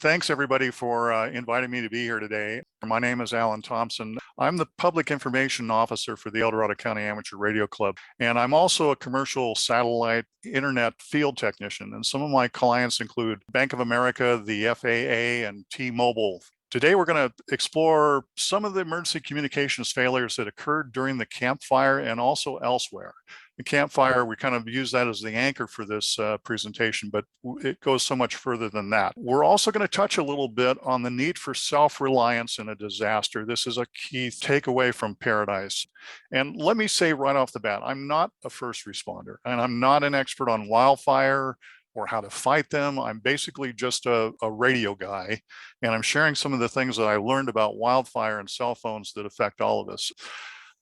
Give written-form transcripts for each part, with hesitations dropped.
Thanks, everybody, for inviting me to be here today. My name is Alan Thompson. I'm the Public Information Officer for the El Dorado County Amateur Radio Club, and I'm also a commercial satellite internet field technician. And some of my clients include Bank of America, the FAA, and T-Mobile. Today, we're going to explore some of the emergency communications failures that occurred during the Camp Fire and also elsewhere. The Camp Fire, we kind of use that as the anchor for this presentation, but it goes so much further than that. We're also going to touch a little bit on the need for self-reliance in a disaster. This is a key takeaway from Paradise. And let me say right off the bat, I'm not a first responder, and I'm not an expert on wildfire or how to fight them. I'm basically just a radio guy, and I'm sharing some of the things that I learned about wildfire and cell phones that affect all of us.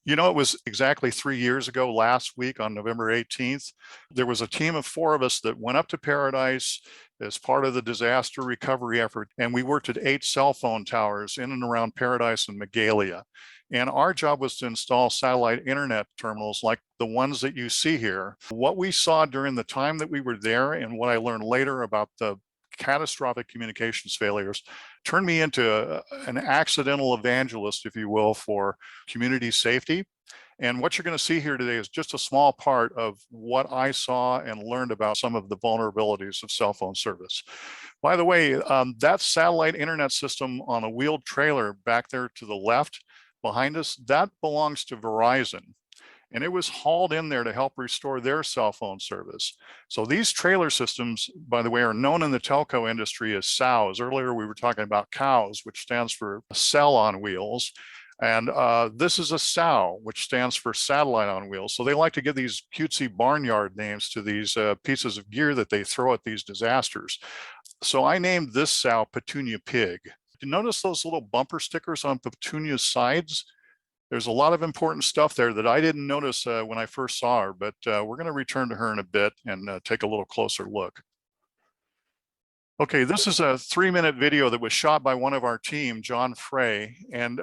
You know, it was exactly 3 years ago, last week on November 18th, there was a team of 4 of us that went up to Paradise as part of the disaster recovery effort, and we worked at 8 cell phone towers in and around Paradise and Magalia. And our job was to install satellite internet terminals like the ones that you see here. What we saw during the time that we were there and what I learned later about the catastrophic communications failures turned me into an accidental evangelist, if you will, for community safety. And what you're going to see here today is just a small part of what I saw and learned about some of the vulnerabilities of cell phone service. By the way, that satellite internet system on a wheeled trailer back there to the left behind us, that belongs to Verizon. And it was hauled in there to help restore their cell phone service. So these trailer systems, by the way, are known in the telco industry as SOWs. Earlier, we were talking about COWS, which stands for cell on wheels. And this is a SOW, which stands for satellite on wheels. So they like to give these cutesy barnyard names to these pieces of gear that they throw at these disasters. So I named this SOW Petunia Pig. You notice those little bumper stickers on Petunia's sides? There's a lot of important stuff there that I didn't notice when I first saw her, but we're going to return to her in a bit and take a little closer look. Okay, this is a 3-minute video that was shot by one of our team, John Frey, and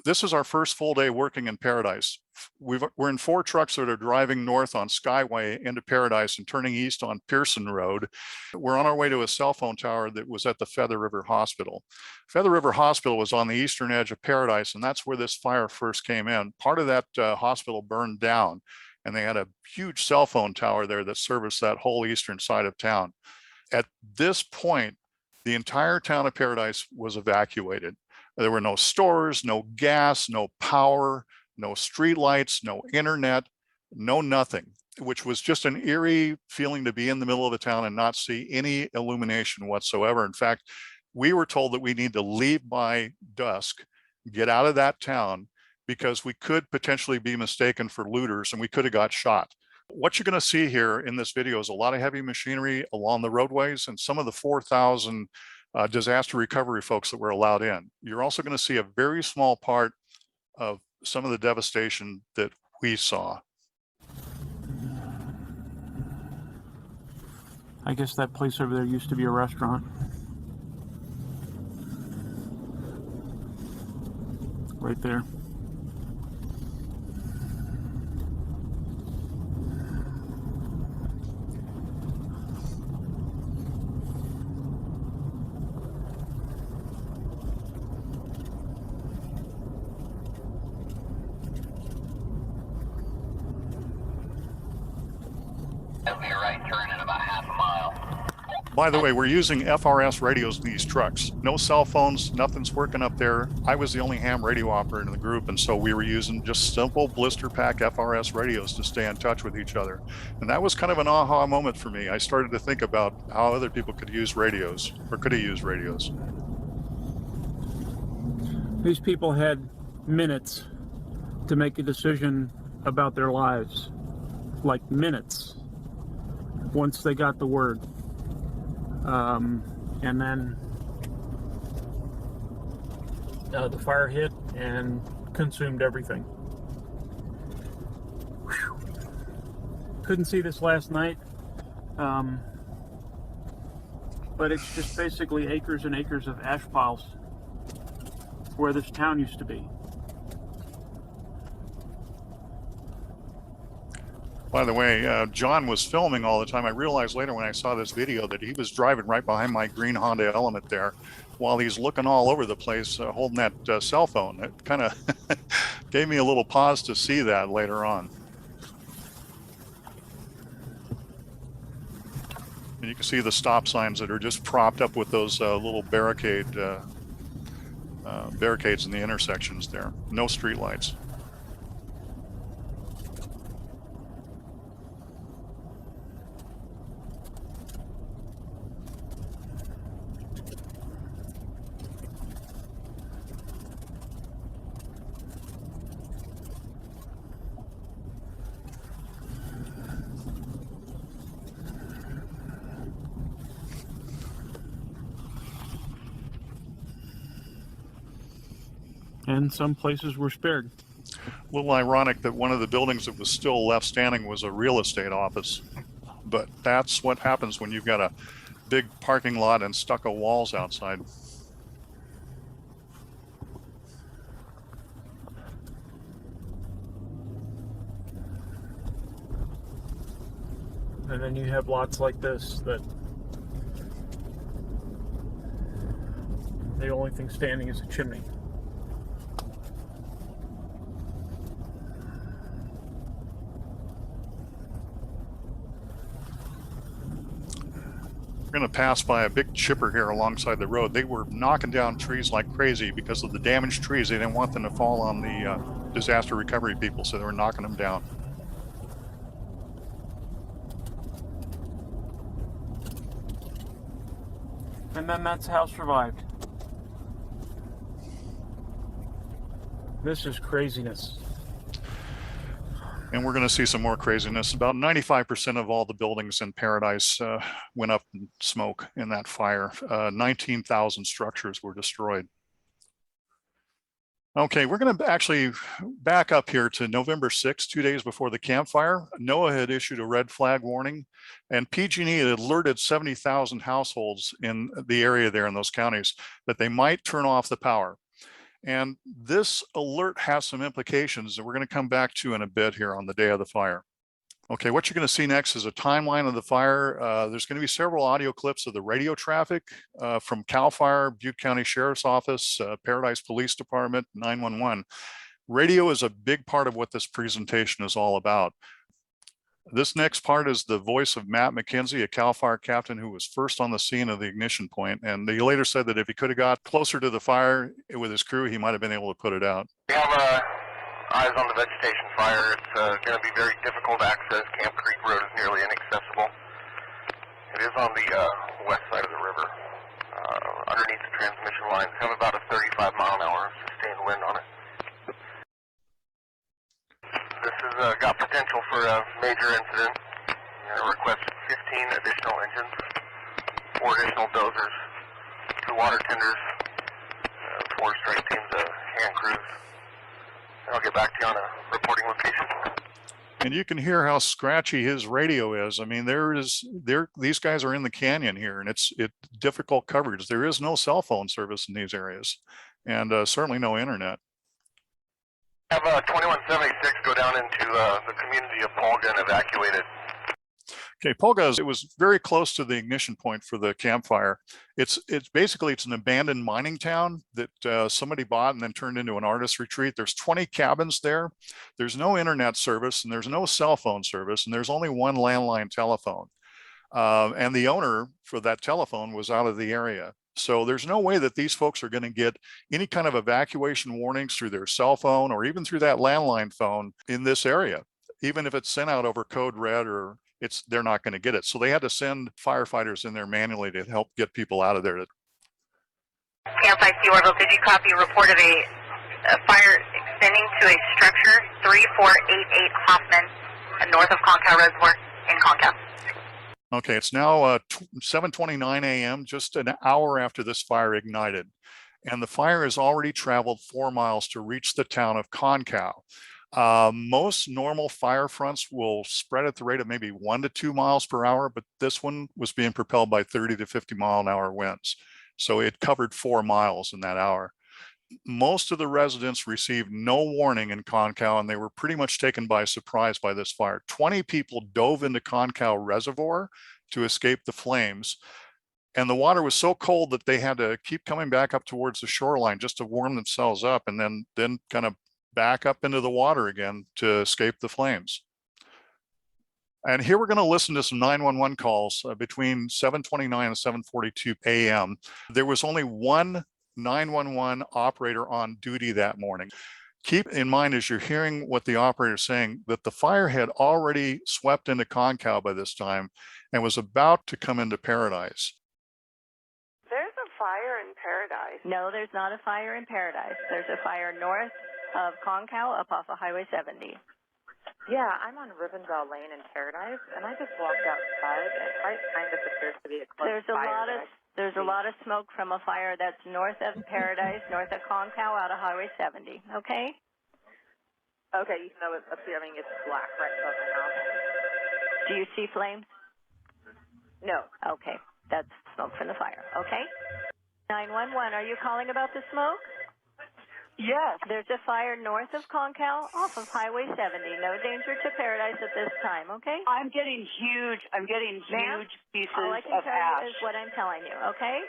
this is our first full day working in Paradise. We're in 4 trucks that are driving north on Skyway into Paradise and turning east on Pearson Road. We're on our way to a cell phone tower that was at the Feather River Hospital. Feather River Hospital was on the eastern edge of Paradise, and that's where this fire first came in. Part of that hospital burned down, and they had a huge cell phone tower there that serviced that whole eastern side of town. At this point, the entire town of Paradise was evacuated. There were no stores, no gas, no power, no streetlights, no internet, no nothing, which was just an eerie feeling to be in the middle of the town and not see any illumination whatsoever. In fact, we were told that we need to leave by dusk, get out of that town, because we could potentially be mistaken for looters and we could have got shot. What you're going to see here in this video is a lot of heavy machinery along the roadways and some of the 4,000 disaster recovery folks that were allowed in. You're also going to see a very small part of some of the devastation that we saw. I guess that place over there used to be a restaurant. Right there. By the way, we're using FRS radios in these trucks. No cell phones, nothing's working up there. I was the only ham radio operator in the group, and so we were using just simple blister pack FRS radios to stay in touch with each other. And that was kind of an aha moment for me. I started to think about how other people could use radios, or could have used radios. These people had minutes to make a decision about their lives. Like minutes. Once they got the word. And then the fire hit and consumed everything. Whew. Couldn't see this last night, but it's just basically acres and acres of ash piles where this town used to be. By the way, John was filming all the time. I realized later when I saw this video that he was driving right behind my green Honda Element there while he's looking all over the place, holding that cell phone. It kind of gave me a little pause to see that later on. And you can see the stop signs that are just propped up with those little barricades in the intersections there. No street lights. And some places were spared. A little ironic that one of the buildings that was still left standing was a real estate office. But that's what happens when you've got a big parking lot and stucco walls outside. And then you have lots like this that the only thing standing is a chimney. We're going to pass by a big chipper here alongside the road. They were knocking down trees like crazy because of the damaged trees. They didn't want them to fall on the disaster recovery people, so they were knocking them down. And then that's how survived. This is craziness. And we're going to see some more craziness. About 95% of all the buildings in Paradise went up in smoke in that fire. 19,000 structures were destroyed. Okay, we're going to actually back up here to November 6th, 2 days before the campfire. NOAA had issued a red flag warning, and PG&E had alerted 70,000 households in the area there in those counties that they might turn off the power. And this alert has some implications that we're going to come back to in a bit here on the day of the fire. Okay, what you're going to see next is a timeline of the fire. There's going to be several audio clips of the radio traffic from CAL FIRE, Butte County Sheriff's Office, Paradise Police Department, 911. Radio is a big part of what this presentation is all about. This next part is the voice of Matt McKenzie, a CAL FIRE captain who was first on the scene of the ignition point. And he later said that if he could have got closer to the fire with his crew, he might have been able to put it out. We have eyes on the vegetation fire. It's going to be very difficult to access. Camp Creek Road is nearly inaccessible. It is on the west side of the river, underneath the transmission lines. Have about a 35-mile-an-hour sustained wind on it. This has got potential for a major incident. Requested 15 additional engines, 4 additional dozers, 2 water tenders, 4 strike teams of hand crews. And I'll get back to you on a reporting location. And you can hear how scratchy his radio is. I mean, these guys are in the canyon here, and it's difficult coverage. There is no cell phone service in these areas, and certainly no internet. Have 2176 go down into the community of Polga and evacuate it. Okay, Polga, it was very close to the ignition point for the campfire. It's basically an abandoned mining town that somebody bought and then turned into an artist retreat. There's 20 cabins there. There's no internet service and there's no cell phone service, and there's only one landline telephone. And the owner for that telephone was out of the area. So there's no way that these folks are going to get any kind of evacuation warnings through their cell phone or even through that landline phone in this area. Even if it's sent out over code red, or they're not going to get it. So they had to send firefighters in there manually to help get people out of there. Camp IC Orville, did you copy a report of a fire extending to a structure 3488 Hoffman north of Concow Reservoir in Concow? Okay, it's now 7:29 a.m., just an hour after this fire ignited. And the fire has already traveled 4 miles to reach the town of Concow. Most normal fire fronts will spread at the rate of maybe 1 to 2 miles per hour, but this one was being propelled by 30 to 50 mile an hour winds. So it covered 4 miles in that hour. Most of the residents received no warning in Concow, and they were pretty much taken by surprise by this fire. 20 people dove into Concow Reservoir to escape the flames. And the water was so cold that they had to keep coming back up towards the shoreline just to warm themselves up, and then kind of back up into the water again to escape the flames. And here we're going to listen to some 911 calls between 7:29 and 7:42 a.m. There was only one 911 operator on duty that morning. Keep in mind as you're hearing what the operator is saying that the fire had already swept into Concow by this time and was about to come into Paradise. There's a fire in Paradise. No, there's not a fire in Paradise. There's a fire north of Concow up off of Highway 70. Yeah, I'm on Rivendell Lane in Paradise, and I just walked outside, and right behind us appears to be a close fire. There's a lot of smoke from a fire that's north of Paradise, north of Concow, out of Highway 70. Okay? Okay, even though it's appearing it's black right above my house. Do you see flames? No. Okay, that's smoke from the fire. Okay? 911, are you calling about the smoke? Yes. There's a fire north of Concow off of Highway 70. No danger to Paradise at this time, okay? I'm getting huge pieces all I can of tell ash. you is what I'm telling you, okay?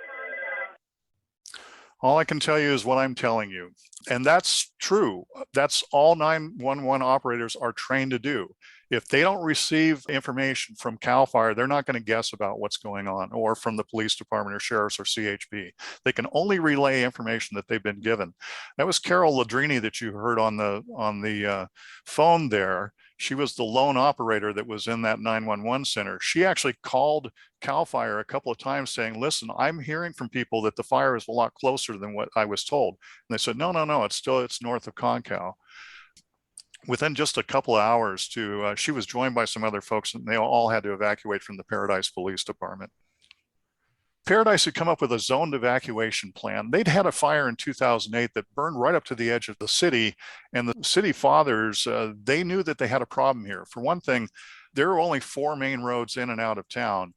All I can tell you is what I'm telling you. And that's true. That's all 911 operators are trained to do. If they don't receive information from CAL FIRE, they're not going to guess about what's going on, or from the police department or sheriffs or CHP. They can only relay information that they've been given. That was Carol Ladrini that you heard on the phone there. She was the lone operator that was in that 911 center. She actually called CAL FIRE a couple of times saying, listen, I'm hearing from people that the fire is a lot closer than what I was told. And they said, no, it's north of Concow. Within just a couple of hours she was joined by some other folks, and they all had to evacuate from the Paradise Police Department. Paradise had come up with a zoned evacuation plan. They'd had a fire in 2008 that burned right up to the edge of the city, and the city fathers, they knew that they had a problem here. For one thing, there are only 4 main roads in and out of town.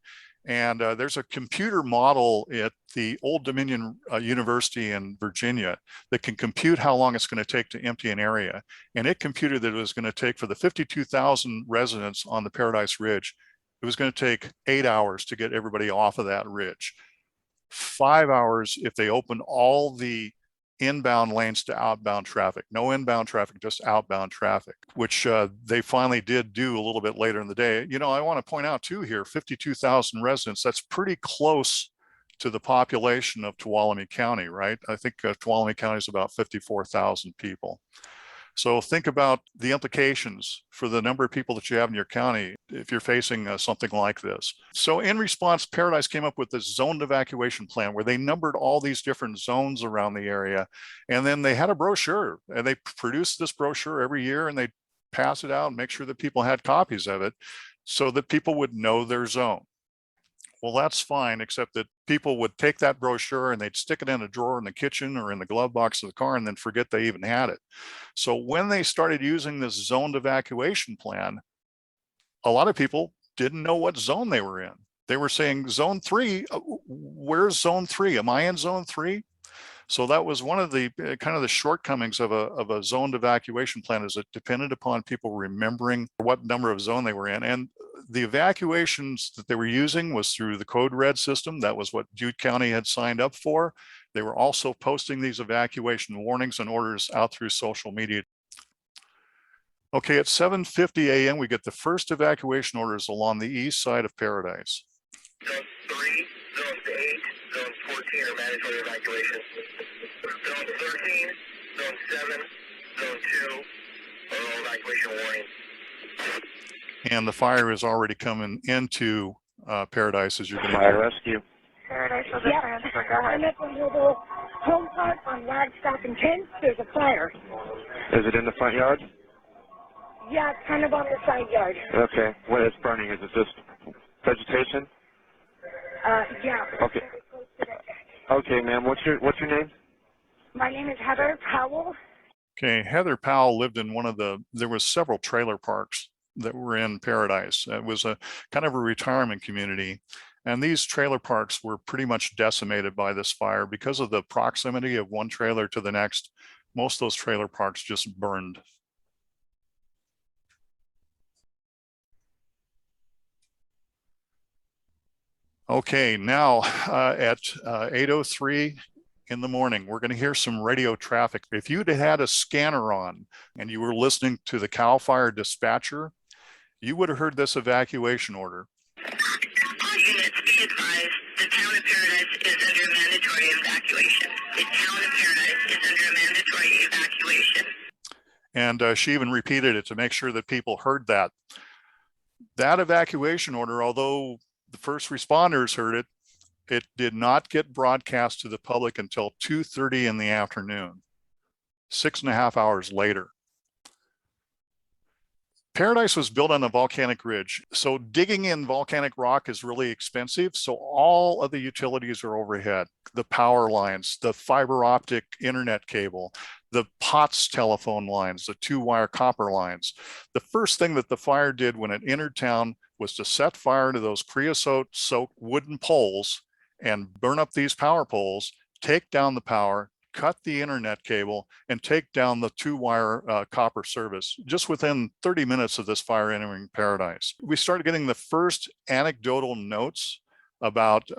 And there's a computer model at the Old Dominion University in Virginia that can compute how long it's going to take to empty an area. And it computed that it was going to take, for the 52,000 residents on the Paradise Ridge, it was going to take 8 hours to get everybody off of that ridge. 5 hours if they opened all the inbound lanes to outbound traffic. No inbound traffic, just outbound traffic, which they finally did do a little bit later in the day. You know, I want to point out too here, 52,000 residents, that's pretty close to the population of Tuolumne County, right? I think Tuolumne County is about 54,000 people. So think about the implications for the number of people that you have in your county if you're facing something like this. So in response, Paradise came up with this zoned evacuation plan where they numbered all these different zones around the area. And then they had a brochure, and they produced this brochure every year, and they pass it out and make sure that people had copies of it so that people would know their zone. Well, that's fine, except that people would take that brochure and they'd stick it in a drawer in the kitchen or in the glove box of the car and then forget they even had it. So when they started using this zoned evacuation plan, a lot of people didn't know what zone they were in. They were saying, zone 3, where's zone 3? Am I in zone 3? So that was one of the kind of the shortcomings of a zoned evacuation plan, is it depended upon people remembering what number of zone they were in. And the evacuations that they were using was through the Code Red system. That was what Butte County had signed up for. They were also posting these evacuation warnings and orders out through social media. Okay, at 7:50 a.m., we get the first evacuation orders along the east side of Paradise. Zone 3, Zone 8, Zone 14 are mandatory evacuation. Zone 13, Zone 7, Zone 2 are all evacuation warning. And the fire is already coming into Paradise, as you're going to Fire hear. rescue. Paradise for the transfer, go ahead. I'm at the little home park on Wagstaff and 10th. There's a fire. Is it in the front yard? Yeah, it's kind of on the side yard. Okay. What is burning? Is it just vegetation? Yeah. Okay. Okay, ma'am. What's your name? My name is Heather Powell. Okay, Heather Powell lived in there was several trailer parks that were in Paradise. It was a kind of a retirement community. And these trailer parks were pretty much decimated by this fire because of the proximity of one trailer to the next. Most of those trailer parks just burned. Okay, now at 8:03 in the morning, we're going to hear some radio traffic. If you'd had a scanner on and you were listening to the CAL FIRE dispatcher, you would have heard this evacuation order. All units, be advised, the town of Paradise is under mandatory evacuation. The town of Paradise is under mandatory evacuation. And she even repeated it to make sure that people heard that. That evacuation order, although the first responders heard it, it did not get broadcast to the public until 2:30 in the afternoon, 6.5 hours later. Paradise was built on a volcanic ridge, so digging in volcanic rock is really expensive. So all of the utilities are overhead, the power lines, the fiber optic internet cable, the POTS telephone lines, the 2-wire copper lines. The first thing that the fire did when it entered town was to set fire to those creosote-soaked wooden poles and burn up these power poles, take down the power, cut the internet cable, and take down the 2-wire copper service just within 30 minutes of this fire entering Paradise. We started getting the first anecdotal notes about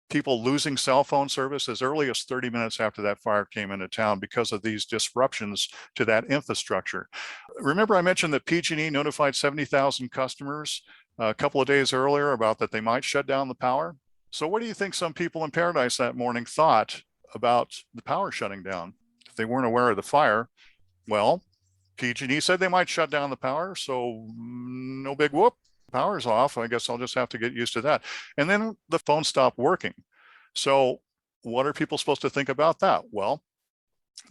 people losing cell phone service as early as 30 minutes after that fire came into town because of these disruptions to that infrastructure. Remember, I mentioned that PG&E notified 70,000 customers a couple of days earlier about that they might shut down the power. So what do you think some people in Paradise that morning thought about the power shutting down? If they weren't aware of the fire, well, PG&E said they might shut down the power, so no big whoop, power's off. I guess I'll just have to get used to that. And then the phone stopped working. So what are people supposed to think about that? Well,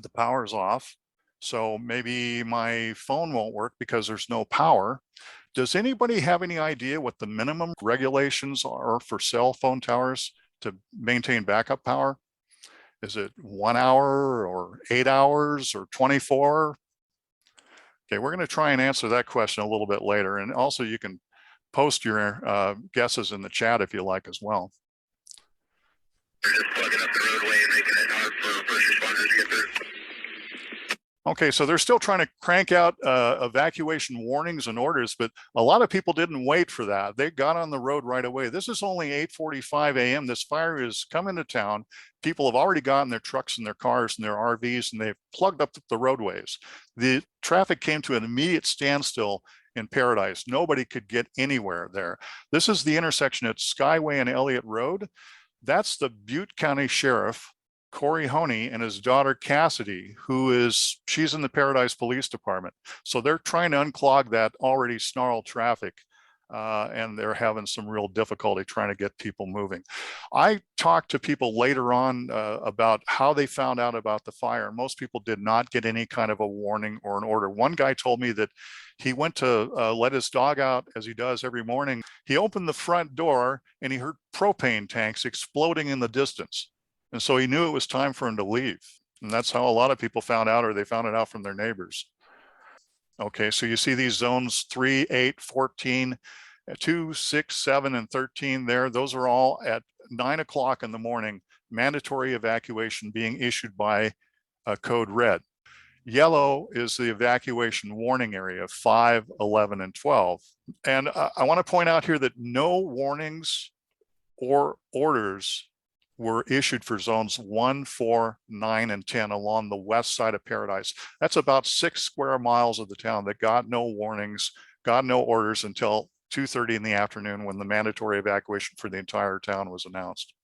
the power's off, so maybe my phone won't work because there's no power. Does anybody have any idea what the minimum regulations are for cell phone towers to maintain backup power? Is it 1 hour or 8 hours or 24? Okay, we're going to try and answer that question a little bit later. And also you can post your guesses in the chat if you like as well. They're just plugging up the roadway and making it hard for first responders to get through. Okay, so they're still trying to crank out evacuation warnings and orders, but a lot of people didn't wait for that. They got on the road right away. This is only 8:45 a.m. This fire is coming to town. People have already gotten their trucks and their cars and their RVs, and they've plugged up the roadways. The traffic came to an immediate standstill in Paradise. Nobody could get anywhere there. This is the intersection at Skyway and Elliott Road. That's the Butte County Sheriff, Corey Honey, and his daughter Cassidy, she's in the Paradise Police Department. So they're trying to unclog that already snarled traffic, and they're having some real difficulty trying to get people moving. I talked to people later on about how they found out about the fire. Most people did not get any kind of a warning or an order. One guy told me that he went to let his dog out, as he does every morning. He opened the front door and he heard propane tanks exploding in the distance. And so he knew it was time for him to leave. And that's how a lot of people found out, or they found it out from their neighbors. Okay, so you see these zones 3, 8, 14, 2, 6, 7, and 13 there. Those are all at 9 o'clock in the morning, mandatory evacuation being issued by code red. Yellow is the evacuation warning area, 5, 11, and 12. And I want to point out here that no warnings or orders were issued for zones 1, 4, 9, and 10 along the west side of Paradise. That's about 6 square miles of the town that got no warnings, got no orders until 2:30 in the afternoon when the mandatory evacuation for the entire town was announced.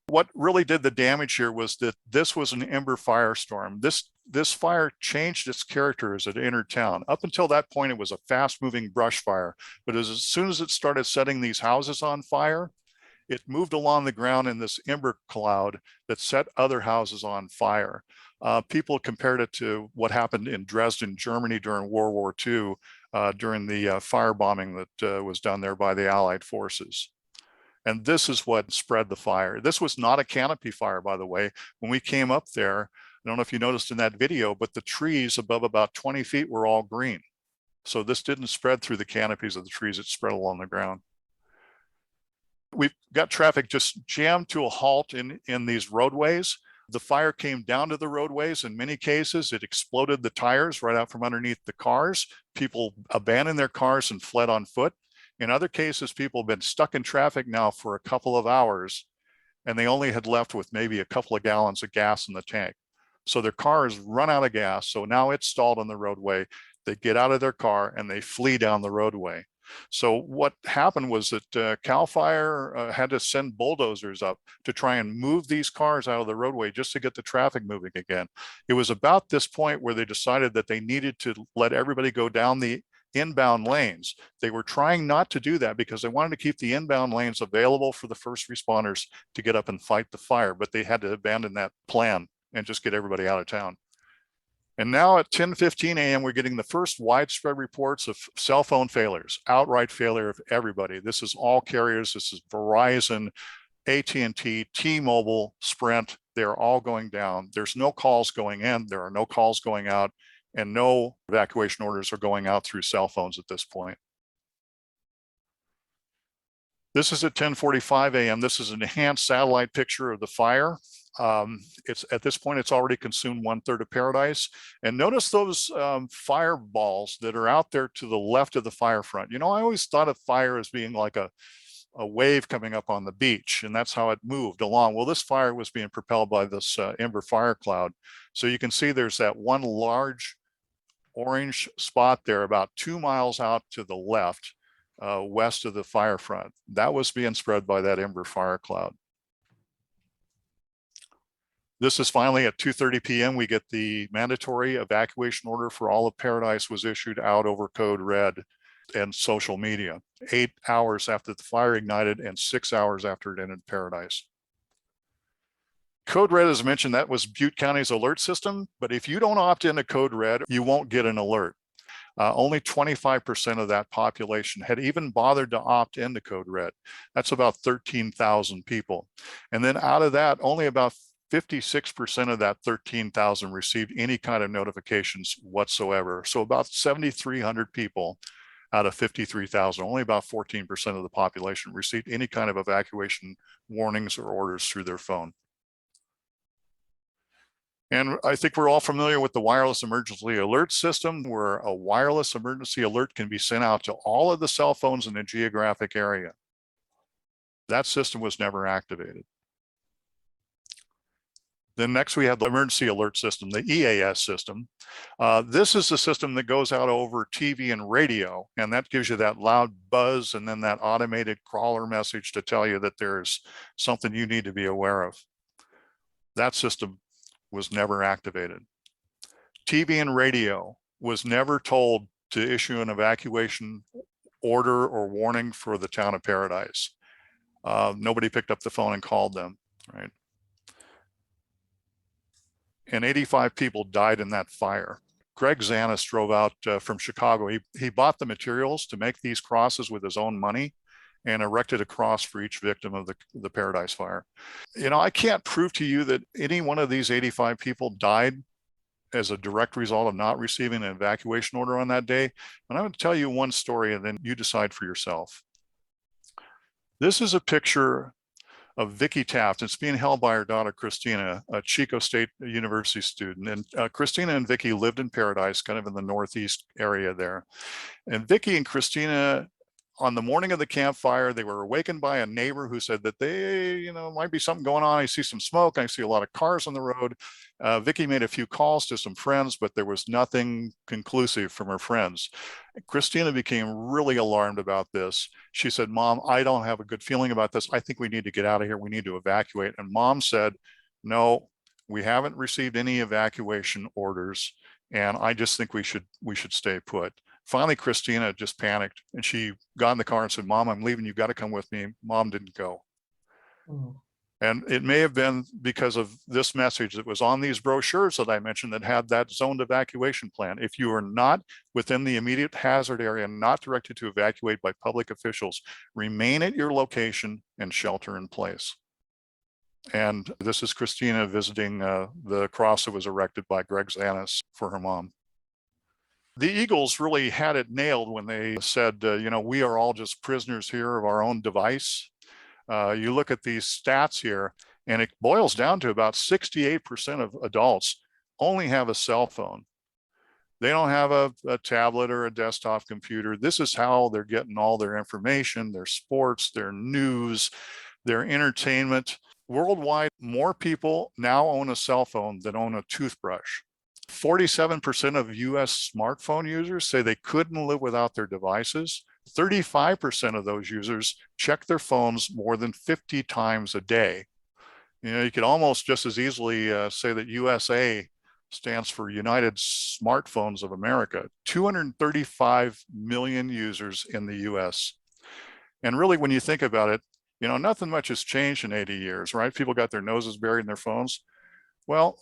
What really did the damage here was that this was an ember firestorm. This fire changed its character as it entered town. Up until that point, it was a fast-moving brush fire. But as soon as it started setting these houses on fire, it moved along the ground in this ember cloud that set other houses on fire. People compared it to what happened in Dresden, Germany during World War II, during the firebombing that was done there by the Allied forces. And this is what spread the fire. This was not a canopy fire, by the way. When we came up there, I don't know if you noticed in that video, but the trees above about 20 feet were all green. So this didn't spread through the canopies of the trees, it spread along the ground. we've got traffic just jammed to a halt in these roadways. The fire came down to the roadways. In many cases, it exploded the tires right out from underneath the cars. People abandoned their cars and fled on foot. In other cases, people have been stuck in traffic now for a couple of hours, and they only had left with maybe a couple of gallons of gas in the tank. So their car has run out of gas. So now it's stalled on the roadway. They get out of their car and they flee down the roadway. So what happened was that CAL FIRE had to send bulldozers up to try and move these cars out of the roadway just to get the traffic moving again. It was about this point where they decided that they needed to let everybody go down the inbound lanes. They were trying not to do that because they wanted to keep the inbound lanes available for the first responders to get up and fight the fire, but they had to abandon that plan and just get everybody out of town. And now at 10:15 a.m., we're getting the first widespread reports of cell phone failures, outright failure of everybody. This is all carriers. This is Verizon, AT&T, T-Mobile, Sprint. They're all going down. There's no calls going in. There are no calls going out, and no evacuation orders are going out through cell phones at this point. This is at 10:45 a.m. This is an enhanced satellite picture of the fire. It's at this point, it's already consumed 1/3 of Paradise. And notice those fireballs that are out there to the left of the fire front. You know, I always thought of fire as being like a wave coming up on the beach, and that's how it moved along. Well, this fire was being propelled by this ember fire cloud. So you can see there's that one large orange spot there about 2 miles out to the left, west of the fire front. That was being spread by that ember fire cloud. This is finally at 2:30 p.m. We get the mandatory evacuation order for all of Paradise was issued out over code red and social media, 8 hours after the fire ignited and 6 hours after it entered Paradise. Code red, as mentioned, that was Butte County's alert system, but if you don't opt into code red, you won't get an alert. Only 25% of that population had even bothered to opt into code red. That's about 13,000 people. And then out of that, only about 56% of that 13,000 received any kind of notifications whatsoever. So about 7,300 people out of 53,000, only about 14% of the population received any kind of evacuation warnings or orders through their phone. And I think we're all familiar with the wireless emergency alert system, where a wireless emergency alert can be sent out to all of the cell phones in a geographic area. That system was never activated. Then next we have the emergency alert system, the EAS system. This is the system that goes out over TV and radio, and that gives you that loud buzz and then that automated crawler message to tell you that there's something you need to be aware of. That system was never activated. TV and radio was never told to issue an evacuation order or warning for the town of Paradise. Nobody picked up the phone and called them, right? And 85 people died in that fire. Greg Zanis drove out from Chicago. He bought the materials to make these crosses with his own money and erected a cross for each victim of the Paradise Fire. You know, I can't prove to you that any one of these 85 people died as a direct result of not receiving an evacuation order on that day. And I'm going to tell you one story and then you decide for yourself. This is a picture of Vicki Taft. It's being held by her daughter, Christina, a Chico State University student. And Christina and Vicki lived in Paradise, kind of in the northeast area there. And Vicki and Christina, on the morning of the campfire, they were awakened by a neighbor who said that they, might be something going on. I see some smoke. I see a lot of cars on the road. Vicki made a few calls to some friends, but there was nothing conclusive from her friends. Christina became really alarmed about this. She said, "Mom, I don't have a good feeling about this. I think we need to get out of here. We need to evacuate." And Mom said, "No, we haven't received any evacuation orders. And I just think we should stay put." Finally, Christina just panicked and she got in the car and said, "Mom, I'm leaving. You've got to come with me." Mom didn't go. And it may have been because of this message that was on these brochures that I mentioned that had that zoned evacuation plan. If you are not within the immediate hazard area, not directed to evacuate by public officials, remain at your location and shelter in place. And this is Christina visiting the cross that was erected by Greg Zanis for her mom. The Eagles really had it nailed when they said, we are all just prisoners here of our own device. You look at these stats here, and it boils down to about 68% of adults only have a cell phone. They don't have a tablet or a desktop computer. This is how they're getting all their information, their sports, their news, their entertainment. Worldwide, more people now own a cell phone than own a toothbrush. 47% of US smartphone users say they couldn't live without their devices. 35% of those users check their phones more than 50 times a day. You know, you could almost just as easily say that USA stands for United Smartphones of America. 235 million users in the US. And really, when you think about it, you know, nothing much has changed in 80 years, right? People got their noses buried in their phones. Well,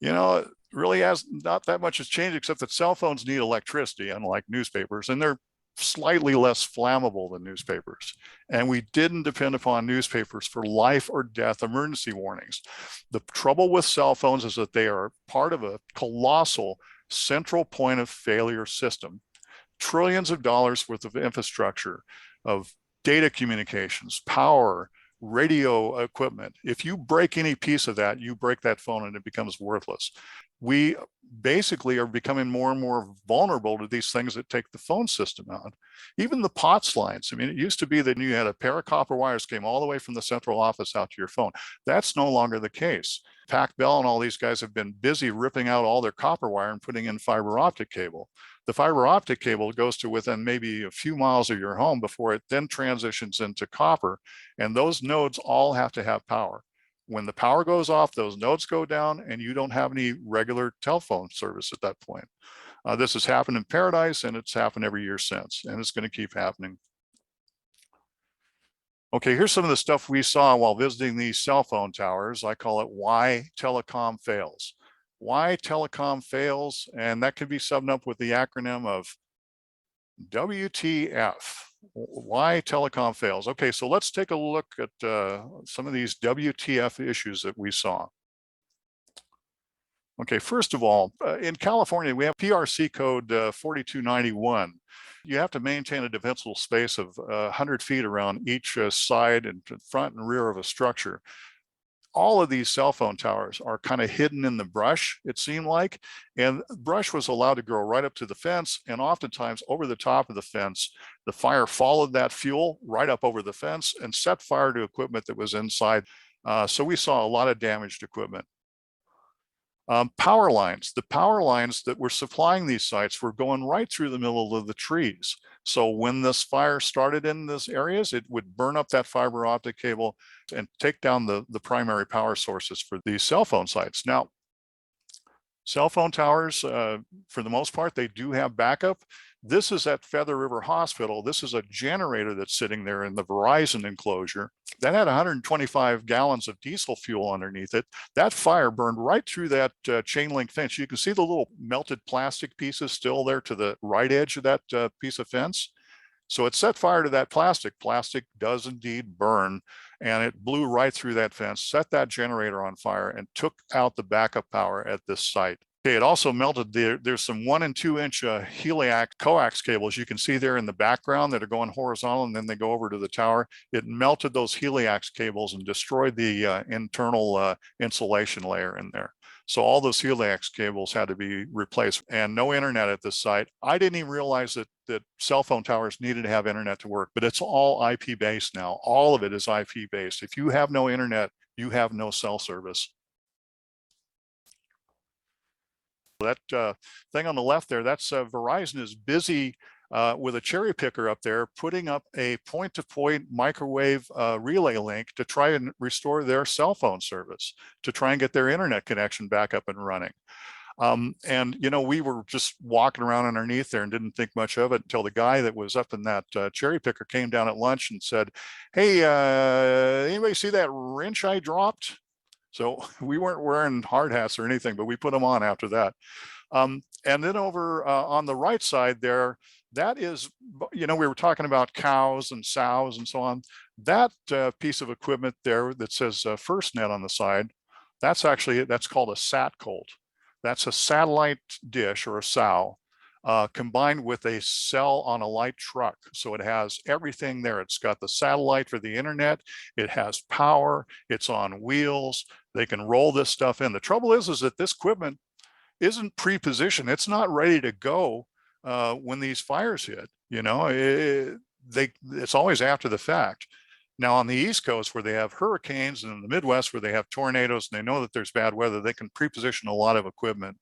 you know, really has not that much has changed, except that cell phones need electricity, unlike newspapers, and they're slightly less flammable than newspapers. And we didn't depend upon newspapers for life or death emergency warnings. The trouble with cell phones is that they are part of a colossal central point of failure system. Trillions of dollars worth of infrastructure, of data communications, power, radio equipment. If you break any piece of that, you break that phone and it becomes worthless. We basically are becoming more and more vulnerable to these things that take the phone system out. Even the POTS lines. I mean, it used to be that you had a pair of copper wires came all the way from the central office out to your phone. That's no longer the case. Pac Bell and all these guys have been busy ripping out all their copper wire and putting in fiber optic cable. The fiber optic cable goes to within maybe a few miles of your home before it then transitions into copper. And those nodes all have to have power. When the power goes off, those nodes go down and you don't have any regular telephone service at that point. This has happened in Paradise, and it's happened every year since, and it's going to keep happening. Okay, here's some of the stuff we saw while visiting these cell phone towers. I call it why telecom fails. Why telecom fails, and that can be summed up with the acronym of WTF. Why telecom fails. Okay, so let's take a look at some of these WTF issues that we saw. Okay, first of all, in California, we have PRC code 4291. You have to maintain a defensible space of 100 feet around each side and front and rear of a structure. All of these cell phone towers are kind of hidden in the brush, it seemed like, and brush was allowed to grow right up to the fence, and oftentimes over the top of the fence, the fire followed that fuel right up over the fence and set fire to equipment that was inside. So we saw a lot of damaged equipment. Power lines. The power lines that were supplying these sites were going right through the middle of the trees. So when this fire started in these areas, it would burn up that fiber optic cable and take down the primary power sources for these cell phone sites. Now, cell phone towers, for the most part, they do have backup. This is at Feather River Hospital. This is a generator that's sitting there in the Verizon enclosure that had 125 gallons of diesel fuel underneath it. That fire burned right through that chain link fence. You can see the little melted plastic pieces still there to the right edge of that piece of fence. So it set fire to that plastic. Plastic does indeed burn, and it blew right through that fence, set that generator on fire, and took out the backup power at this site. Okay, it also melted. There's some 1 and 2 inch heliac coax cables you can see there in the background that are going horizontal, and then they go over to the tower. It melted those heliax cables and destroyed the internal insulation layer in there. So all those heliax cables had to be replaced, and no internet at this site. I didn't even realize that cell phone towers needed to have internet to work, but it's all IP based now. All of it is IP based. If you have no internet, you have no cell service. That thing on the left there, that's Verizon is busy with a cherry picker up there, putting up a point-to-point microwave relay link to try and restore their cell phone service, to try and get their internet connection back up and running. And, you know, we were just walking around underneath there and didn't think much of it until the guy that was up in that cherry picker came down at lunch and said, hey, anybody see that wrench I dropped? So we weren't wearing hard hats or anything, but we put them on after that. And then over on the right side there, that is, you know, we were talking about cows and sows and so on. That piece of equipment there that says FirstNet on the side, that's called a sat colt. That's a satellite dish or a sow combined with a cell on a light truck. So it has everything there. It's got the satellite for the internet. It has power. It's on wheels. They can roll this stuff in. The trouble is that this equipment isn't pre-positioned. It's not ready to go when these fires hit. You know, it's always after the fact. Now on the East Coast where they have hurricanes, and in the Midwest where they have tornadoes and they know that there's bad weather, they can pre-position a lot of equipment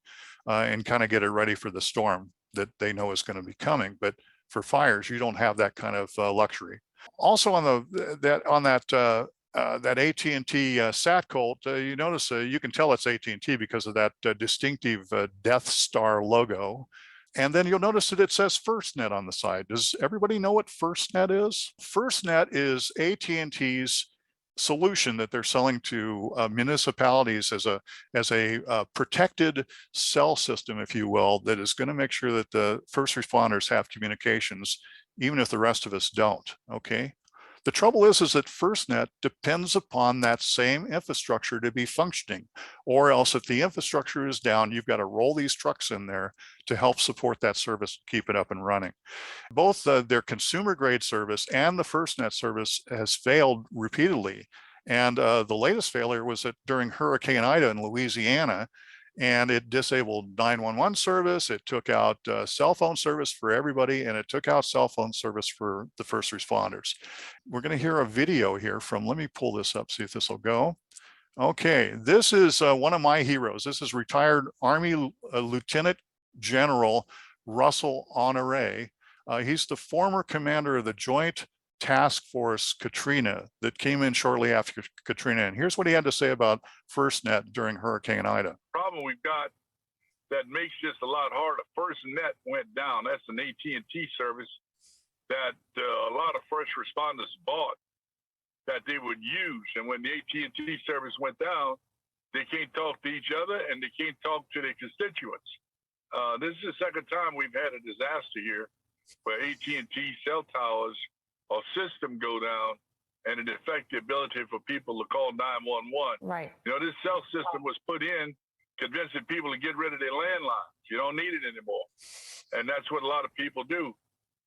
and kind of get it ready for the storm that they know is going to be coming. But for fires, you don't have that kind of luxury. Also on that AT&T Sat Colt, you notice you can tell it's AT&T because of that distinctive Death Star logo. And then you'll notice that it says FirstNet on the side. Does everybody know what FirstNet is? FirstNet is AT&T's solution that they're selling to municipalities as a protected cell system, if you will, that is going to make sure that the first responders have communications, even if the rest of us don't. Okay. The trouble is that FirstNet depends upon that same infrastructure to be functioning, or else if the infrastructure is down, you've got to roll these trucks in there to help support that service, keep it up and running. Both their consumer grade service and the FirstNet service has failed repeatedly. And the latest failure was that during Hurricane Ida in Louisiana, and it disabled 911 service. It took out cell phone service for everybody, and it took out cell phone service for the first responders. We're going to hear a video here from, let me pull this up, see if this will go. Okay, this is one of my heroes. This is retired Army Lieutenant General Russell Honore. He's the former commander of the Joint Task Force Katrina that came in shortly after Katrina. And here's what he had to say about FirstNet during Hurricane Ida. Problem we've got that makes this a lot harder. FirstNet went down. That's an AT&T service that a lot of first responders bought that they would use. And when the AT&T service went down, they can't talk to each other and they can't talk to their constituents. This is the second time we've had a disaster here where AT&T cell towers or system go down and it affect the ability for people to call 911. Right. You know, this cell system was put in convincing people to get rid of their landlines. You don't need it anymore. And that's what a lot of people do.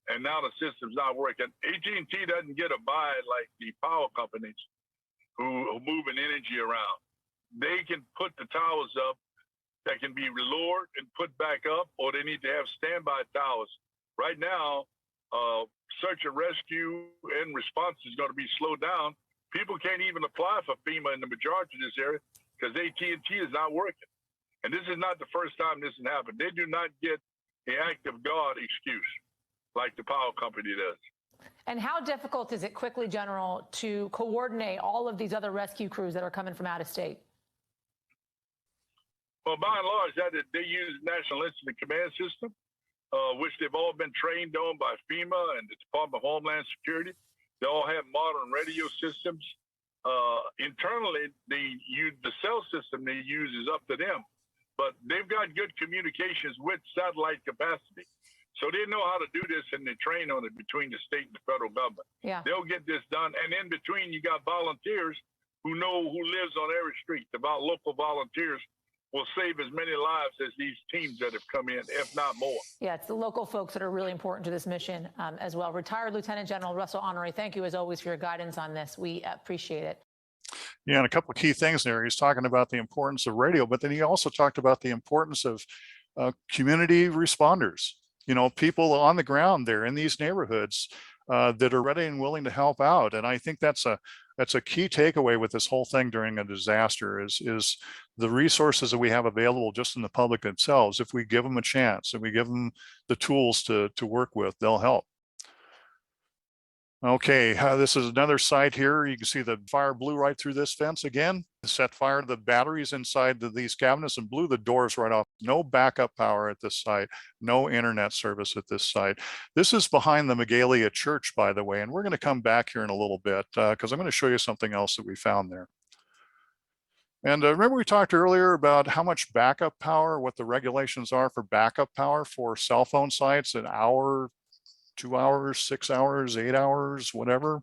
And now the system's not working. AT&T doesn't get a buy like the power companies who are moving energy around. They can put the towers up that can be lowered and put back up, or they need to have standby towers. Right now, search and rescue and response is going to be slowed down. People can't even apply for FEMA in the majority of this area because AT&T is not working. And this is not the first time this has happened. They do not get the act of God excuse like the power company does. And how difficult is it, quickly, General, to coordinate all of these other rescue crews that are coming from out of state? Well, by and large, they use the National Incident Command System, which they've all been trained on by FEMA and the Department of Homeland Security. They all have modern radio systems. Internally, the cell system they use is up to them, but they've got good communications with satellite capacity. So they know how to do this and they train on it between the state and the federal government. Yeah. They'll get this done. And in between, you got volunteers who know who lives on every street. About local volunteers will save as many lives as these teams that have come in, if not more. Yeah, it's the local folks that are really important to this mission as well. Retired Lieutenant General Russell Honore, thank you as always for your guidance on this. We appreciate it. Yeah, and a couple of key things there. He's talking about the importance of radio, but then he also talked about the importance of community responders. You know, people on the ground there in these neighborhoods that are ready and willing to help out. And I think that's a key takeaway with this whole thing during a disaster is the resources that we have available just in the public themselves. If we give them a chance and we give them the tools to work with, they'll help. Okay, this is another site here. You can see the fire blew right through this fence again. Set fire to the batteries inside these cabinets and blew the doors right off. No backup power at this site, no internet service at this site. This is behind the Magalia Church, by the way, and we're going to come back here in a little bit because I'm going to show you something else that we found there. And remember we talked earlier about how much backup power, what the regulations are for backup power for cell phone sites, an hour, 2 hours, 6 hours, 8 hours, whatever.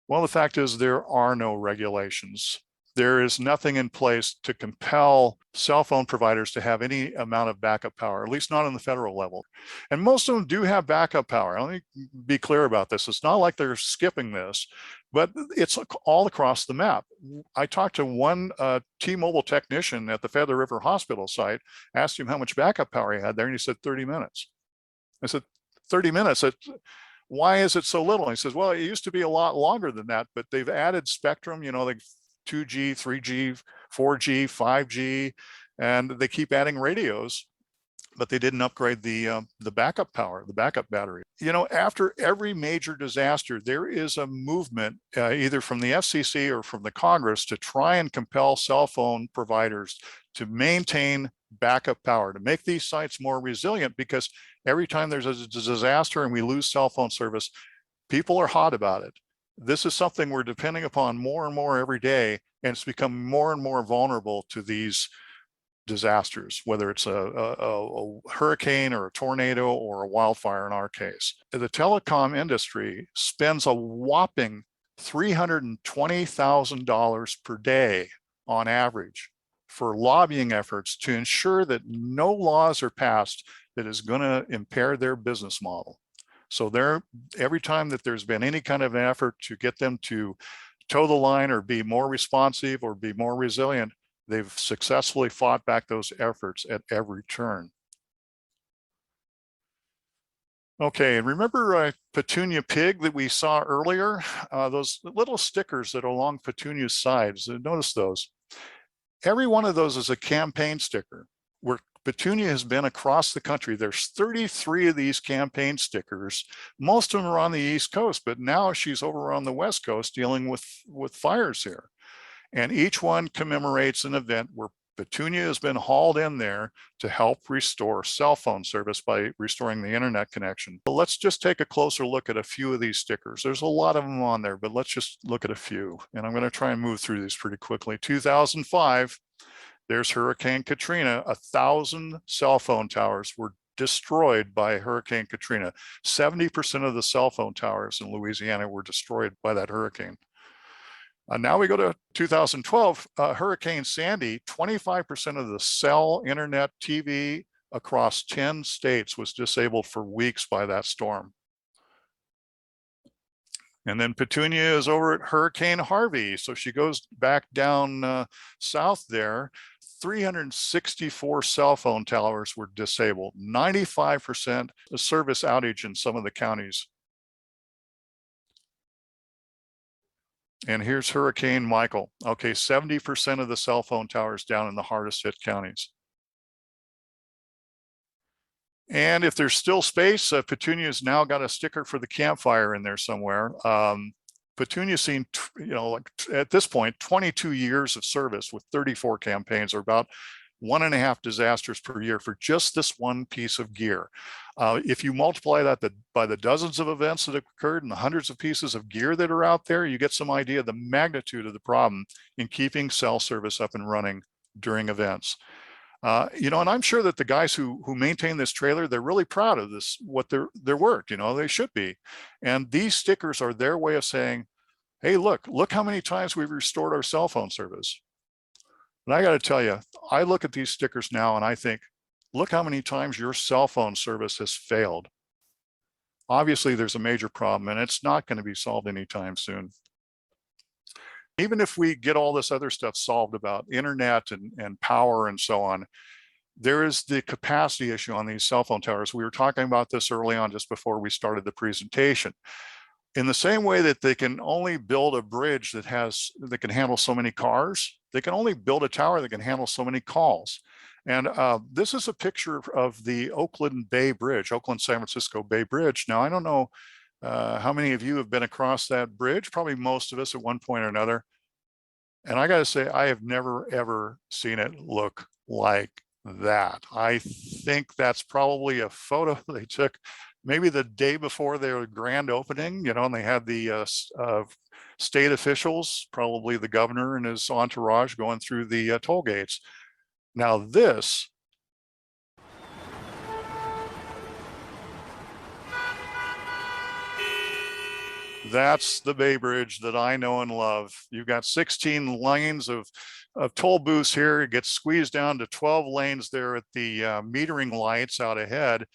Well, the fact is there are no regulations there is nothing in place to compel cell phone providers to have any amount of backup power, at least not on the federal level. And most of them do have backup power. Let me be clear about this. It's not like they're skipping this, but it's all across the map. I talked to one T-Mobile technician at the Feather River Hospital site, asked him how much backup power he had there, and he said 30 minutes. I said, 30 minutes? Why is it so little? And he says, well, it used to be a lot longer than that, but they've added spectrum, you know, like 2G, 3G, 4G, 5G, and they keep adding radios, but they didn't upgrade the backup power, the backup battery. You know, after every major disaster, there is a movement either from the FCC or from the Congress to try and compel cell phone providers to maintain backup power, to make these sites more resilient, because every time there's a disaster and we lose cell phone service, people are hot about it. This is something we're depending upon more and more every day, and it's become more and more vulnerable to these disasters, whether it's a hurricane or a tornado or a wildfire in our case. The telecom industry spends a whopping $320,000 per day on average for lobbying efforts to ensure that no laws are passed that is going to impair their business model. So every time that there's been any kind of an effort to get them to toe the line or be more responsive or be more resilient, they've successfully fought back those efforts at every turn. Okay, and remember Petunia Pig that we saw earlier? Those little stickers that are along Petunia's sides, notice those. Every one of those is a campaign sticker. Where Petunia has been across the country, there's 33 of these campaign stickers. Most of them are on the East Coast, but now she's over on the West Coast dealing with fires here. And each one commemorates an event where Petunia has been hauled in there to help restore cell phone service by restoring the internet connection. But let's just take a closer look at a few of these stickers. There's a lot of them on there, but let's just look at a few. And I'm going to try and move through these pretty quickly. 2005, there's Hurricane Katrina. 1,000 cell phone towers were destroyed by Hurricane Katrina. 70% of the cell phone towers in Louisiana were destroyed by that hurricane. Now we go to 2012, Hurricane Sandy. 25% of the cell, internet, TV across 10 states was disabled for weeks by that storm. And then Petunia is over at Hurricane Harvey. So she goes back down south there. 364 cell phone towers were disabled, 95% service outage in some of the counties. And here's Hurricane Michael. Okay, 70% of the cell phone towers down in the hardest hit counties. And if there's still space, Petunia's now got a sticker for the campfire in there somewhere. Petunia's seen, like at this point, 22 years of service with 34 campaigns, or about 1.5 disasters per year for just this one piece of gear. If you multiply that by the dozens of events that have occurred and the hundreds of pieces of gear that are out there, you get some idea of the magnitude of the problem in keeping cell service up and running during events. And I'm sure that the guys who maintain this trailer, they're really proud of this, what their work, they should be. And these stickers are their way of saying, hey, look how many times we've restored our cell phone service. And I got to tell you, I look at these stickers now and I think, look how many times your cell phone service has failed. Obviously, there's a major problem and it's not going to be solved anytime soon. Even if we get all this other stuff solved about internet and power and so on, there is the capacity issue on these cell phone towers. We were talking about this early on just before we started the presentation. In the same way that they can only build a bridge that can handle so many cars, they can only build a tower that can handle so many calls. And this is a picture of the Oakland Bay Bridge, Oakland-San Francisco Bay Bridge. Now, I don't know how many of you have been across that bridge? Probably most of us at one point or another. And I got to say, I have never, ever seen it look like that. I think that's probably a photo they took maybe the day before their grand opening, and they had the state officials, probably the governor and his entourage, going through the toll gates. Now this That's the Bay Bridge that I know and love. You've got 16 lanes of toll booths here. It gets squeezed down to 12 lanes there at the metering lights out ahead.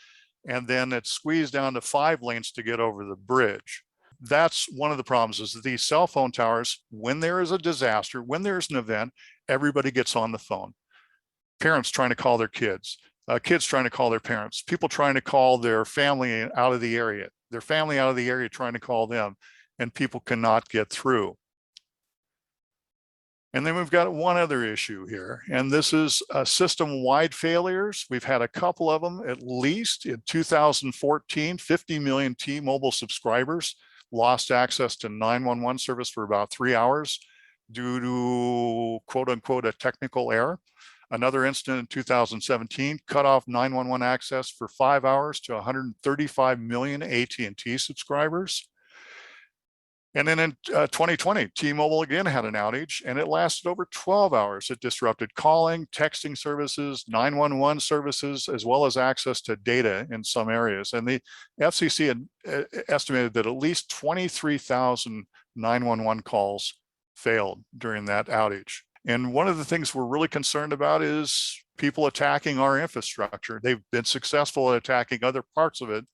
And then it's squeezed down to 5 lanes to get over the bridge. That's one of the problems, is that these cell phone towers, when there is a disaster, when there's an event, everybody gets on the phone. Parents trying to call their kids, kids trying to call their parents, people trying to call their family out of the area, their family out of the area trying to call them, and people cannot get through. And then we've got one other issue here, and this is system-wide failures. We've had a couple of them, at least in 2014, 50 million T-Mobile subscribers lost access to 911 service for about 3 hours due to quote unquote a technical error. Another incident in 2017 cut off 911 access for 5 hours to 135 million AT&T subscribers. And then in 2020, T-Mobile again had an outage, and it lasted over 12 hours. It disrupted calling, texting services, 911 services, as well as access to data in some areas. And the FCC had estimated that at least 23,000 911 calls failed during that outage. And one of the things we're really concerned about is people attacking our infrastructure. They've been successful at attacking other parts of it.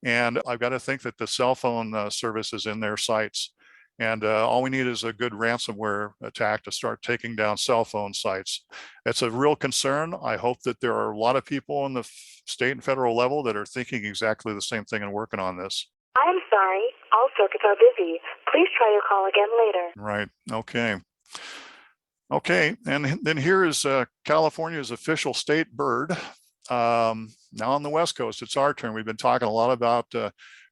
And I've got to think that the cell phone service is in their sites. And all we need is a good ransomware attack to start taking down cell phone sites. It's a real concern. I hope that there are a lot of people on the state and federal level that are thinking exactly the same thing and working on this. I'm sorry, all circuits are busy. Please try your call again later. Right, okay. Okay, and then here is California's official state bird. Now on the West Coast, it's our turn. We've been talking a lot about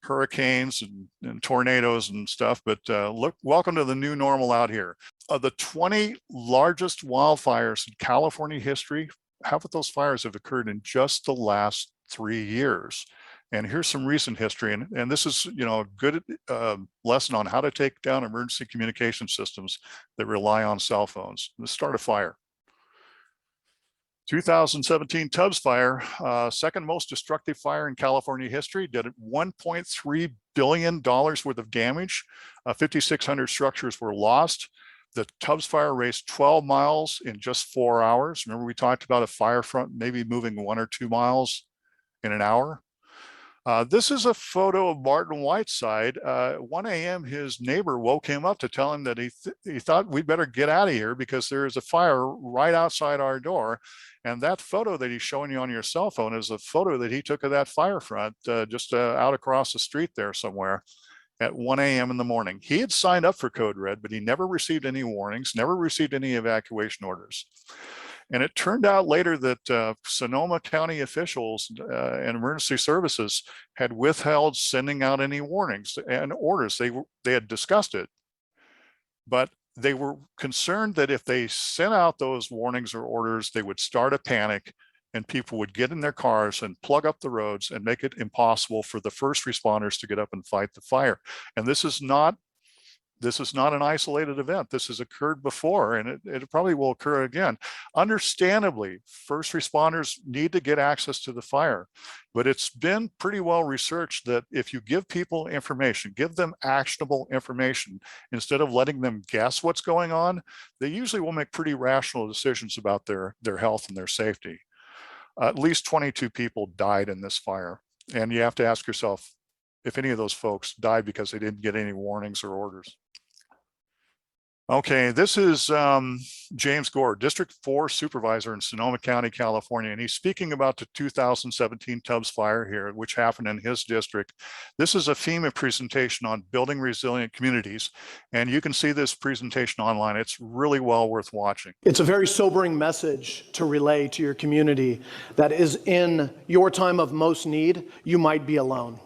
hurricanes and tornadoes and stuff, but look, welcome to the new normal out here. Of the 20 largest wildfires in California history, half of those fires have occurred in just the last 3 years. And here's some recent history, and this is, you know, a good lesson on how to take down emergency communication systems that rely on cell phones. Let's start a fire. 2017 Tubbs fire, second most destructive fire in California history, did $1.3 billion worth of damage. 5,600 structures were lost. The Tubbs fire raced 12 miles in just 4 hours. Remember, we talked about a fire front maybe moving 1 or 2 miles in an hour. This is a photo of Martin Whiteside. 1 a.m., his neighbor woke him up to tell him that he thought we'd better get out of here because there is a fire right outside our door. And that photo that he's showing you on your cell phone is a photo that he took of that fire front just out across the street there somewhere at 1 a.m. in the morning. He had signed up for Code Red, but he never received any warnings, never received any evacuation orders. And it turned out later that Sonoma County officials and emergency services had withheld sending out any warnings and orders. They had discussed it, but they were concerned that if they sent out those warnings or orders, they would start a panic and people would get in their cars and plug up the roads and make it impossible for the first responders to get up and fight the fire. And this is not an isolated event. This has occurred before, and it probably will occur again. Understandably, first responders need to get access to the fire, but it's been pretty well researched that if you give people information, give them actionable information, instead of letting them guess what's going on, they usually will make pretty rational decisions about their health and their safety. At least 22 people died in this fire, and you have to ask yourself if any of those folks died because they didn't get any warnings or orders. Okay, this is James Gore, District 4 Supervisor in Sonoma County, California, and he's speaking about the 2017 Tubbs fire here, which happened in his district. This is a FEMA presentation on building resilient communities, and you can see this presentation online. It's really well worth watching. It's a very sobering message to relay to your community that is in your time of most need, you might be alone.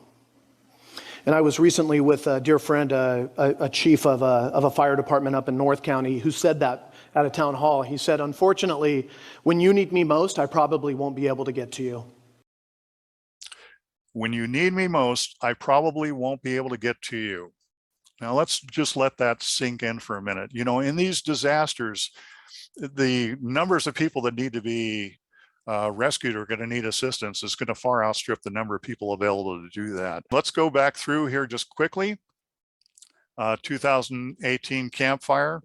And I was recently with a dear friend, a chief of a fire department up in North County, who said that at a town hall. He said, unfortunately, when you need me most, I probably won't be able to get to you. When you need me most, I probably won't be able to get to you. Now let's just let that sink in for a minute. You know, in these disasters, the numbers of people that need to be rescued are going to need assistance is going to far outstrip the number of people available to do that. Let's go back through here just quickly. 2018 Camp Fire.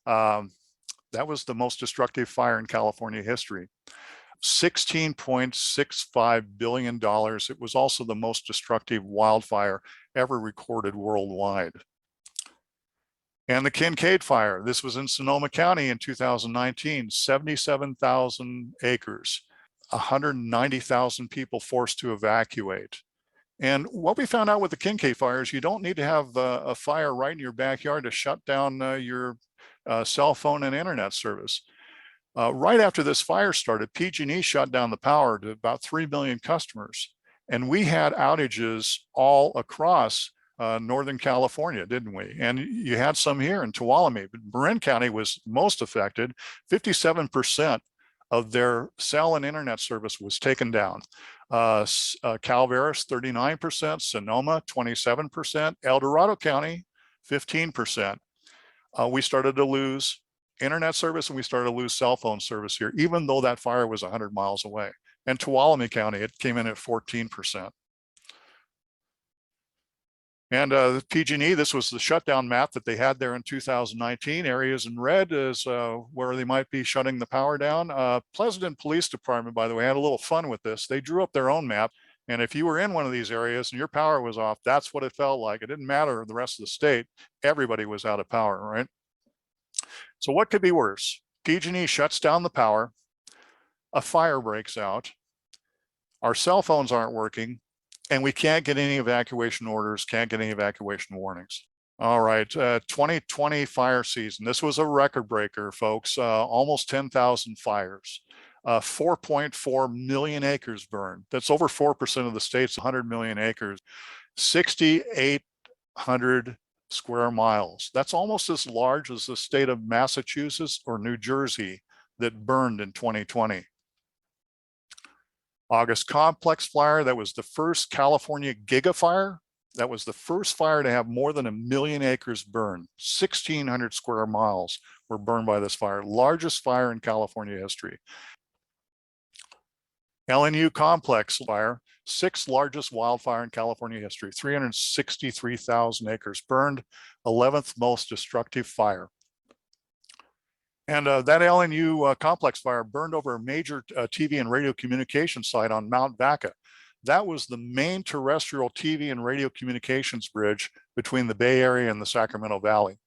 That was the most destructive fire in California history. $16.65 billion. It was also the most destructive wildfire ever recorded worldwide. And the Kincaid Fire, this was in Sonoma County in 2019, 77,000 acres, 190,000 people forced to evacuate. And what we found out with the Kincaid Fire is you don't need to have a fire right in your backyard to shut down your cell phone and internet service. Right after this fire started, PG&E shut down the power to about 3 million customers. And we had outages all across Northern California, didn't we? And you had some here in Tuolumne, but Marin County was most affected. 57% of their cell and internet service was taken down. Calaveras, 39%, Sonoma, 27%, El Dorado County, 15%. We started to lose internet service and we started to lose cell phone service here, even though that fire was 100 miles away. And Tuolumne County, it came in at 14%. And the PG&E, this was the shutdown map that they had there in 2019. Areas in red is where they might be shutting the power down. Pleasanton Police Department, by the way, had a little fun with this. They drew up their own map. And if you were in one of these areas and your power was off, that's what it felt like. It didn't matter the rest of the state. Everybody was out of power, right? So what could be worse? PG&E shuts down the power. A fire breaks out. Our cell phones aren't working. And we can't get any evacuation orders, can't get any evacuation warnings. All right, 2020 fire season. This was a record breaker, folks. Almost 10,000 fires. 4.4 million acres burned. That's over 4% of the state's 100 million acres. 6,800 square miles. That's almost as large as the state of Massachusetts or New Jersey that burned in 2020. August Complex Fire, that was the first California gigafire. That was the first fire to have more than 1 million acres burned. 1,600 square miles were burned by this fire. Largest fire in California history. LNU Complex Fire, 6th largest wildfire in California history. 363,000 acres burned. 11th most destructive fire. And that LNU complex fire burned over a major TV and radio communication site on Mount Vaca. That was the main terrestrial TV and radio communications bridge between the Bay Area and the Sacramento Valley.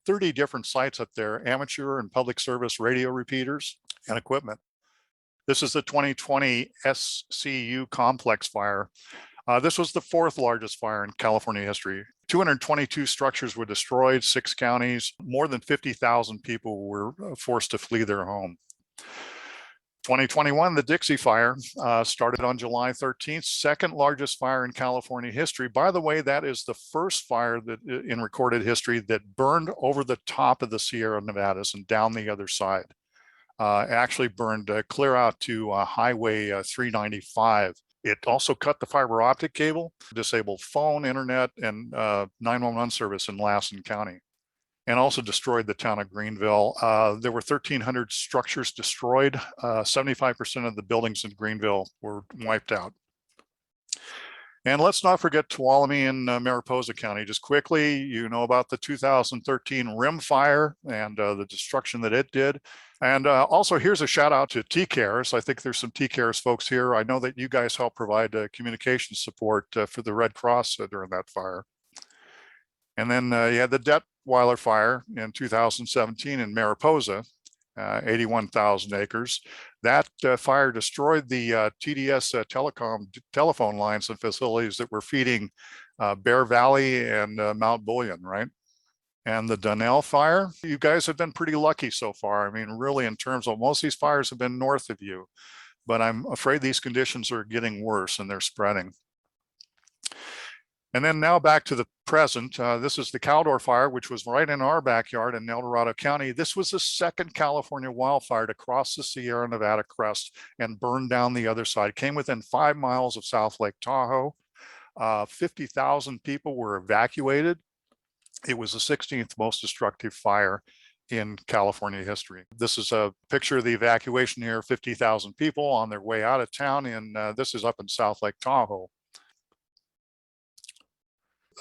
30 different sites up there, amateur and public service radio repeaters and equipment. This is the 2020 SCU complex fire. This was the 4th largest fire in California history. 222 structures were destroyed, 6 counties, more than 50,000 people were forced to flee their home. 2021, the Dixie Fire started on July 13th, 2nd largest fire in California history. By the way, that is the first fire that in recorded history that burned over the top of the Sierra Nevadas and down the other side. Actually burned clear out to Highway 395. It also cut the fiber optic cable, disabled phone, internet, and 911 service in Lassen County, and also destroyed the town of Greenville. There were 1,300 structures destroyed. 75% of the buildings in Greenville were wiped out. And let's not forget Tuolumne and Mariposa County. Just quickly, you know about the 2013 Rim Fire and the destruction that it did. And also here's a shout out to TCARES. I think there's some TCARES folks here. I know that you guys help provide communication support for the Red Cross during that fire. And then you had the Detweiler Fire in 2017 in Mariposa, 81,000 acres. That fire destroyed the TDS telephone lines and facilities that were feeding Bear Valley and Mount Bullion, right? And the Donnell Fire, you guys have been pretty lucky so far. I mean, really, in terms of most of these fires have been north of you, but I'm afraid these conditions are getting worse and they're spreading. And then now back to the present. This is the Caldor Fire, which was right in our backyard in El Dorado County. This was the 2nd California wildfire to cross the Sierra Nevada crest and burn down the other side. Came within 5 miles of South Lake Tahoe. 50,000 people were evacuated. It was the 16th most destructive fire in California history. This is a picture of the evacuation here, 50,000 people on their way out of town, and this is up in South Lake Tahoe.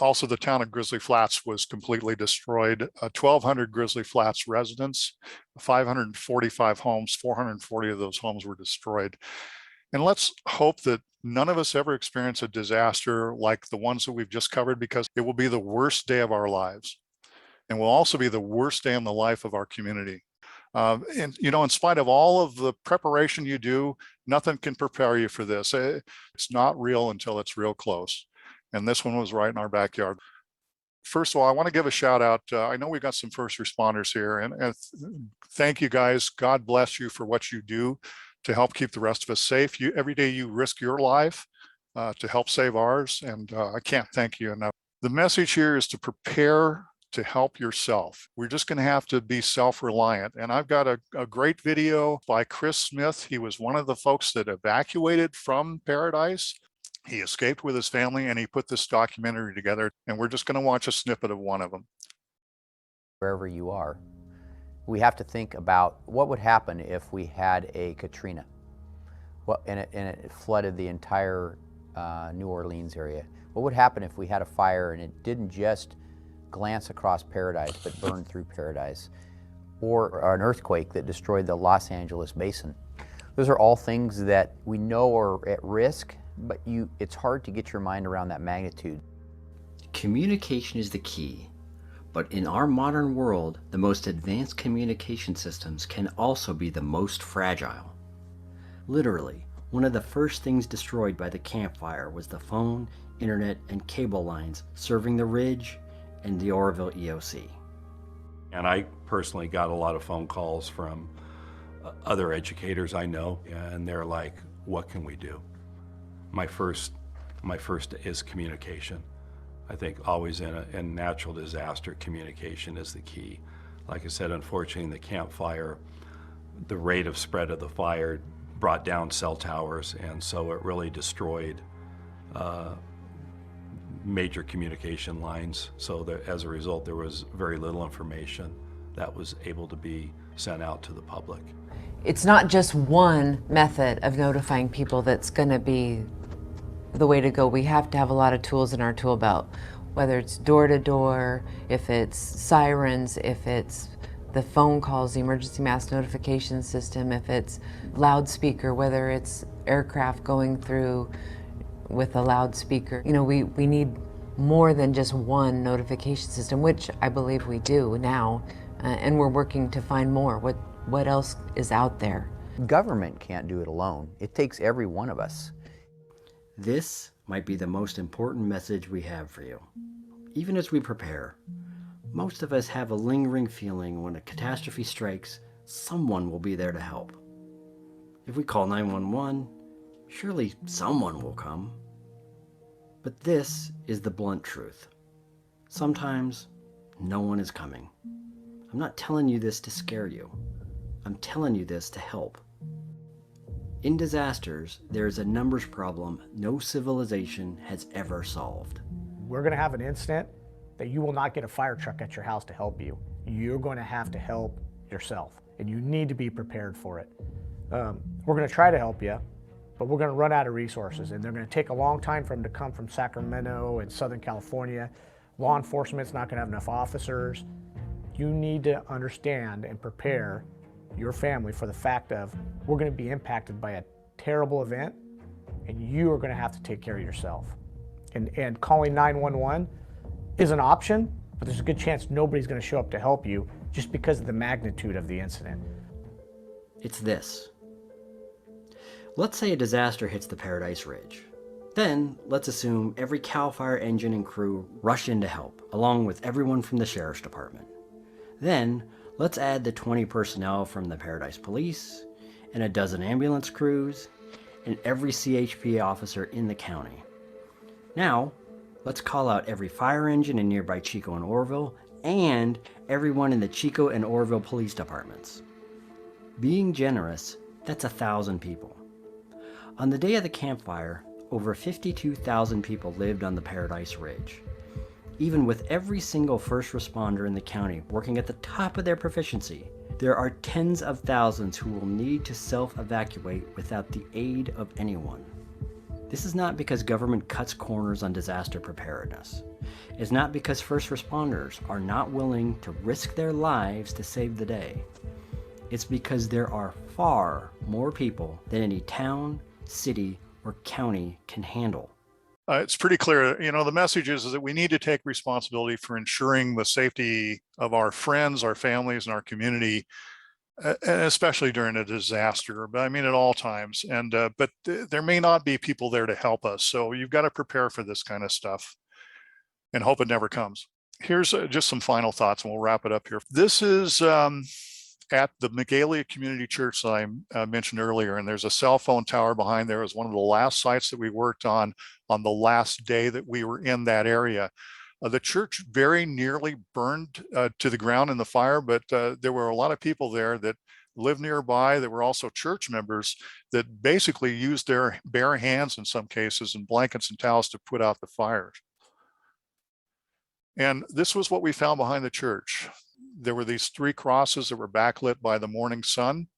Also, the town of Grizzly Flats was completely destroyed. 1,200 Grizzly Flats residents, 545 homes, 440 of those homes were destroyed. And let's hope that none of us ever experience a disaster like the ones that we've just covered, because it will be the worst day of our lives. And will also be the worst day in the life of our community. And, you know, in spite of all of the preparation you do, nothing can prepare you for this. It's not real until it's real close. And this one was right in our backyard. First of all, I want to give a shout out. I know we've got some first responders here, and thank you guys. God bless you for what you do to help keep the rest of us safe. Every day you risk your life to help save ours, and I can't thank you enough. The message here is to prepare to help yourself. We're just going to have to be self-reliant. And I've got a great video by Chris Smith. He was one of the folks that evacuated from Paradise. He escaped with his family, and he put this documentary together. And we're just going to watch a snippet of one of them. Wherever you are, we have to think about what would happen if we had a Katrina, and it flooded the entire New Orleans area. What would happen if we had a fire and it didn't just glance across Paradise but burned through Paradise, or an earthquake that destroyed the Los Angeles basin? Those are all things that we know are at risk, but it's hard to get your mind around that magnitude. Communication is the key, but in our modern world, the most advanced communication systems can also be the most fragile. Literally, one of the first things destroyed by the Camp Fire was the phone, internet, and cable lines serving the Ridge and the Oroville EOC. And I personally got a lot of phone calls from other educators I know, and they're like, what can we do? My first is communication. I think always in a natural disaster, communication is the key. Like I said, unfortunately in the Camp Fire, the rate of spread of the fire brought down cell towers, and so it really destroyed major communication lines, so that as a result there was very little information that was able to be sent out to the public. It's not just one method of notifying people that's going to be the way to go. We have to have a lot of tools in our tool belt, whether it's door to door, if it's sirens, if it's the phone calls, the emergency mass notification system, if it's loudspeaker, whether it's aircraft going through with a loudspeaker. You know, we need more than just one notification system, which I believe we do now, and we're working to find more. What else is out there? Government can't do it alone. It takes every one of us. This might be the most important message we have for you. Even as we prepare, most of us have a lingering feeling when a catastrophe strikes, someone will be there to help. If we call 911, surely someone will come. But this is the blunt truth. Sometimes no one is coming. I'm not telling you this to scare you. I'm telling you this to help. In disasters, there is a numbers problem no civilization has ever solved. We're going to have an incident that you will not get a fire truck at your house to help you. You're going to have to help yourself, and you need to be prepared for it. We're going to try to help you, but we're going to run out of resources, and they're going to take a long time for them to come from Sacramento and Southern California. Law enforcement's not going to have enough officers. You need to understand and prepare your family for the fact of we're going to be impacted by a terrible event, and you are going to have to take care of yourself. And calling 911 is an option, but there's a good chance nobody's going to show up to help you just because of the magnitude of the incident. It's this. Let's say a disaster hits the Paradise Ridge. Then, let's assume every CAL FIRE engine and crew rush in to help, along with everyone from the Sheriff's Department. Then, let's add the 20 personnel from the Paradise Police, and a dozen ambulance crews, and every CHP officer in the county. Now, let's call out every fire engine in nearby Chico and Oroville, and everyone in the Chico and Oroville police departments. Being generous, that's 1,000 people. On the day of the Camp Fire, over 52,000 people lived on the Paradise Ridge. Even with every single first responder in the county working at the top of their proficiency, there are tens of thousands who will need to self-evacuate without the aid of anyone. This is not because government cuts corners on disaster preparedness. It's not because first responders are not willing to risk their lives to save the day. It's because there are far more people than any town, city, or county can handle. It's pretty clear, the message is that we need to take responsibility for ensuring the safety of our friends, our families, and our community, especially during a disaster, but I mean at all times. And but there may not be people there to help us, so you've got to prepare for this kind of stuff and hope it never comes. Here's just some final thoughts, and we'll wrap it up here. This is at the Magalia Community Church that I mentioned earlier, and there's a cell phone tower behind there. It was one of the last sites that we worked on the last day that we were in that area. The church very nearly burned to the ground in the fire, but there were a lot of people there that lived nearby that were also church members that basically used their bare hands in some cases and blankets and towels to put out the fires. And this was what we found behind the church. There were these 3 crosses that were backlit by the morning sun.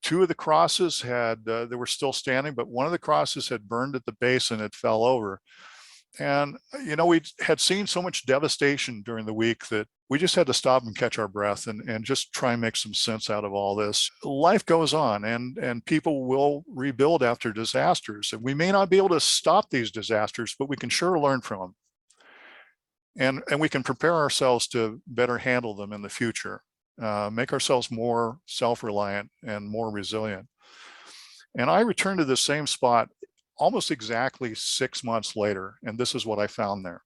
2 of the crosses they were still standing, but one of the crosses had burned at the base and it fell over. And, we had seen so much devastation during the week that we just had to stop and catch our breath and just try and make some sense out of all this. Life goes on, and people will rebuild after disasters. And we may not be able to stop these disasters, but we can sure learn from them. And we can prepare ourselves to better handle them in the future, make ourselves more self-reliant and more resilient. And I returned to the same spot almost exactly 6 months later, and this is what I found there.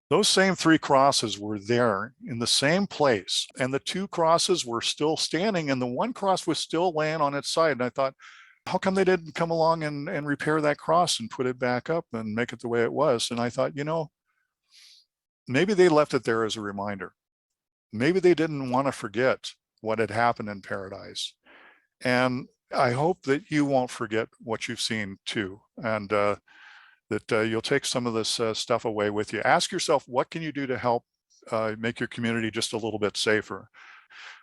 Those same 3 crosses were there in the same place, and the 2 crosses were still standing, and the 1 cross was still laying on its side. And I thought, how come they didn't come along and repair that cross and put it back up and make it the way it was? And I thought, maybe they left it there as a reminder. Maybe they didn't want to forget what had happened in Paradise. And I hope that you won't forget what you've seen too, and that you'll take some of this stuff away with you. Ask yourself, what can you do to help make your community just a little bit safer?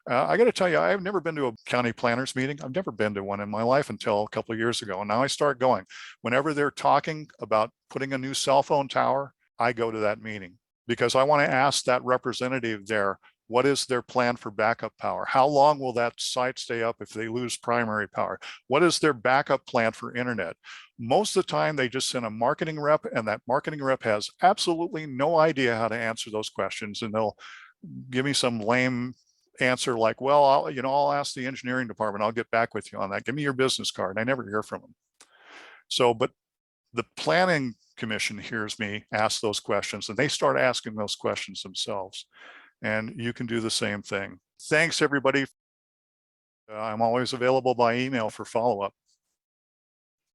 I got to tell you, I've never been to a county planners meeting. I've never been to one in my life until a couple of years ago. And now I start going. Whenever they're talking about putting a new cell phone tower, I go to that meeting because I want to ask that representative there, what is their plan for backup power? How long will that site stay up if they lose primary power? What is their backup plan for internet? Most of the time, they just send a marketing rep, and that marketing rep has absolutely no idea how to answer those questions. And they'll give me some lame answer like, well, I'll ask the engineering department. I'll get back with you on that. Give me your business card. I never hear from them. So, but the planning commission hears me ask those questions, and they start asking those questions themselves. And you can do the same thing. Thanks, everybody. I'm always available by email for follow-up.